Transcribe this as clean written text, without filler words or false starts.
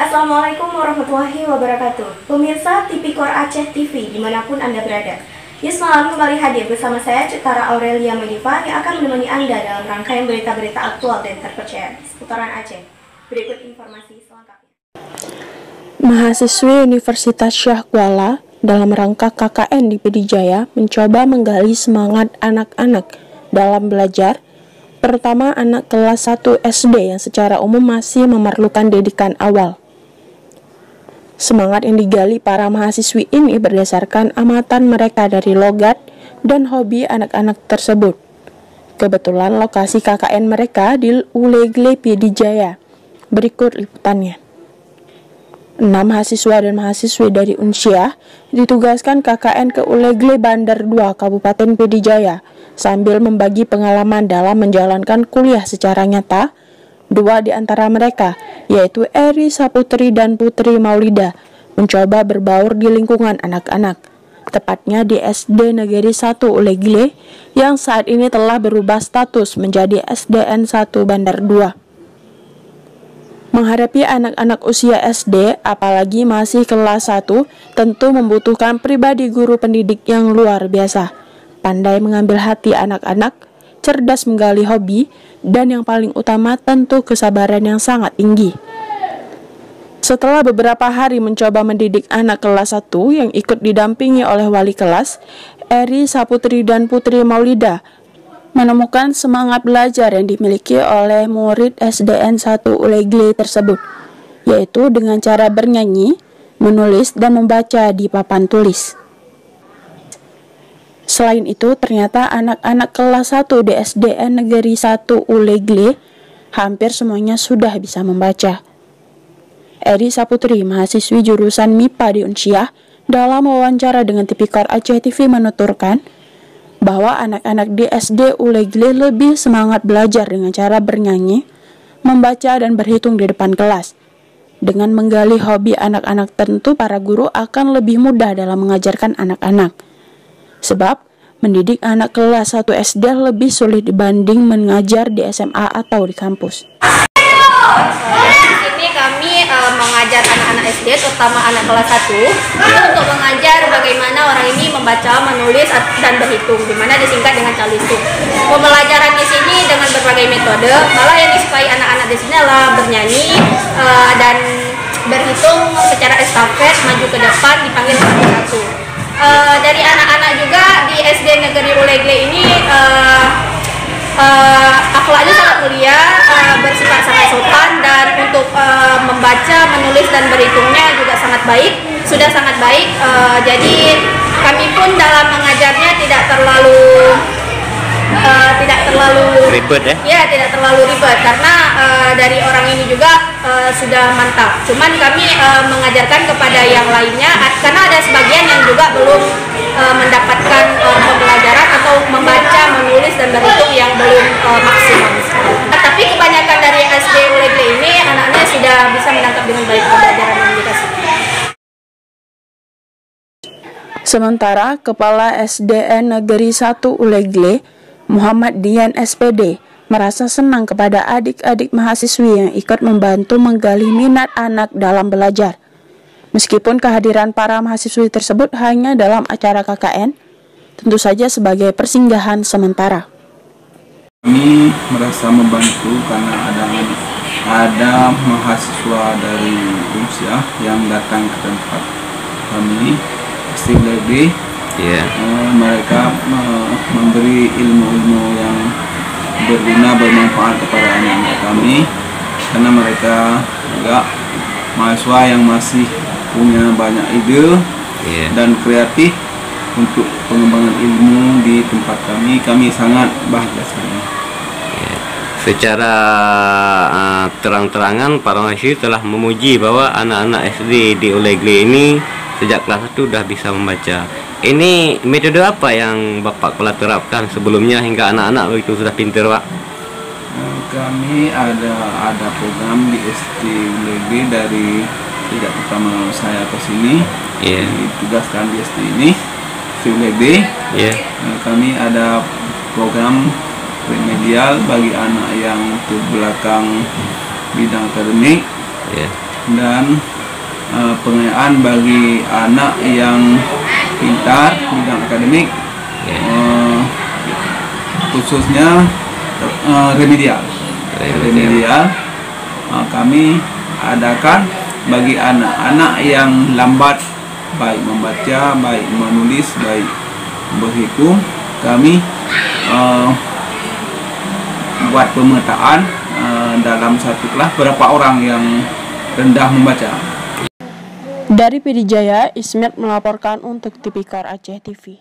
Assalamualaikum warahmatullahi wabarakatuh. Pemirsa Tipikor Aceh TV dimanapun Anda berada. News Malam kembali hadir bersama saya Cetara Aurelia Mediva yang akan menemani Anda dalam rangkaian berita-berita aktual dan terpercaya seputaran Aceh. Berikut informasi selengkapnya. Mahasiswi Universitas Syah Kuala dalam rangka KKN di Pidijaya mencoba menggali semangat anak-anak dalam belajar, terutama anak kelas 1 SD yang secara umum masih memerlukan didikan awal. Semangat yang digali para mahasiswi ini berdasarkan amatan mereka dari logat dan hobi anak-anak tersebut. Kebetulan lokasi KKN mereka di Ulegle Pidijaya. Berikut liputannya. 6 mahasiswa dan mahasiswi dari Unsyah ditugaskan KKN ke Ulegle Bandar 2 Kabupaten Pidijaya sambil membagi pengalaman dalam menjalankan kuliah secara nyata. 2 di antara mereka, yaitu Eri Saputri dan Putri Maulida, mencoba berbaur di lingkungan anak-anak, tepatnya di SD Negeri 1 Ulegle yang saat ini telah berubah status menjadi SDN 1 Bandar 2. Menghadapi anak-anak usia SD, apalagi masih kelas 1, tentu membutuhkan pribadi guru pendidik yang luar biasa, pandai mengambil hati anak-anak, cerdas menggali hobi, dan yang paling utama tentu kesabaran yang sangat tinggi. Setelah beberapa hari mencoba mendidik anak kelas 1 yang ikut didampingi oleh wali kelas, Eri Saputri dan Putri Maulida menemukan semangat belajar yang dimiliki oleh murid SDN 1 Ulegle tersebut, yaitu dengan cara bernyanyi, menulis, dan membaca di papan tulis. Selain itu, ternyata anak-anak kelas 1 di SDN Negeri 1 Ulegle hampir semuanya sudah bisa membaca. Eri Saputri, mahasiswi jurusan MIPA di Unsyah, dalam wawancara dengan Tipikor Aceh TV menuturkan bahwa anak-anak di SD Ulegle lebih semangat belajar dengan cara bernyanyi, membaca, dan berhitung di depan kelas. Dengan menggali hobi anak-anak tentu para guru akan lebih mudah dalam mengajarkan anak-anak. Sebab, mendidik anak kelas 1 SD lebih sulit dibanding mengajar di SMA atau di kampus. Di sini kami mengajar anak-anak SD, terutama anak kelas 1, itu untuk mengajar bagaimana orang ini membaca, menulis, dan berhitung, dimana disingkat dengan calistung. Pembelajaran di sini dengan berbagai metode, malah yang disukai anak-anak di sini adalah bernyanyi dan berhitung secara estafet, maju ke depan, dipanggil satu-satu. Dari anak-anak juga di SD Negeri Ulegle ini akhlaknya sangat mulia, bersifat sangat sopan, dan untuk membaca, menulis, dan berhitungnya juga sangat baik, sudah sangat baik. Jadi kami pun dalam mengajarnya tidak terlalu ribet ya, tidak terlalu ribet karena dari orang ini juga sudah mantap. Cuman kami mengajarkan kepada yang lainnya karena ada sebagian yang juga belum mendapatkan pembelajaran atau membaca, menulis, dan berhitung yang belum maksimal. Tapi kebanyakan dari SD Ulegle ini anak-anaknya sudah bisa menangkap dengan baik pembelajaran yang dikasih. Sementara Kepala SDN Negeri 1 Ulegle, Muhammad Dian SPD, merasa senang kepada adik-adik mahasiswi yang ikut membantu menggali minat anak dalam belajar. Meskipun kehadiran para mahasiswi tersebut hanya dalam acara KKN, tentu saja sebagai persinggahan sementara. Kami merasa membantu karena ada mahasiswa dari Unsyah yang datang ke tempat kami, STBB. Mereka memberi ilmu-ilmu yang berguna, bermanfaat kepada anak-anak kami, karena mereka juga mahasiswa yang masih punya banyak ide dan kreatif untuk pengembangan ilmu di tempat kami. Kami sangat bahagia sekali. Secara terang-terangan para mahasiswa telah memuji bahwa anak-anak SD di Ulegle ini sejak kelas 1 sudah bisa membaca. Ini metode apa yang Bapak telah terapkan sebelumnya hingga anak-anak itu sudah pintar, Pak? Kami ada program di SD Ulegle dari sejak pertama saya ke sini, ditugaskan di SD ini, Ulegle. Kami ada program remedial bagi anak yang terbelakang bidang akademik. dan pengayaan bagi anak yang pintar bidang akademik, khususnya remedial. Kami adakan bagi anak-anak yang lambat baik membaca, baik menulis, baik berhitung. Kami buat pemetaan dalam satu kelas berapa orang yang rendah membaca. Dari PD Jaya, Ismet melaporkan untuk Tipikor Aceh TV.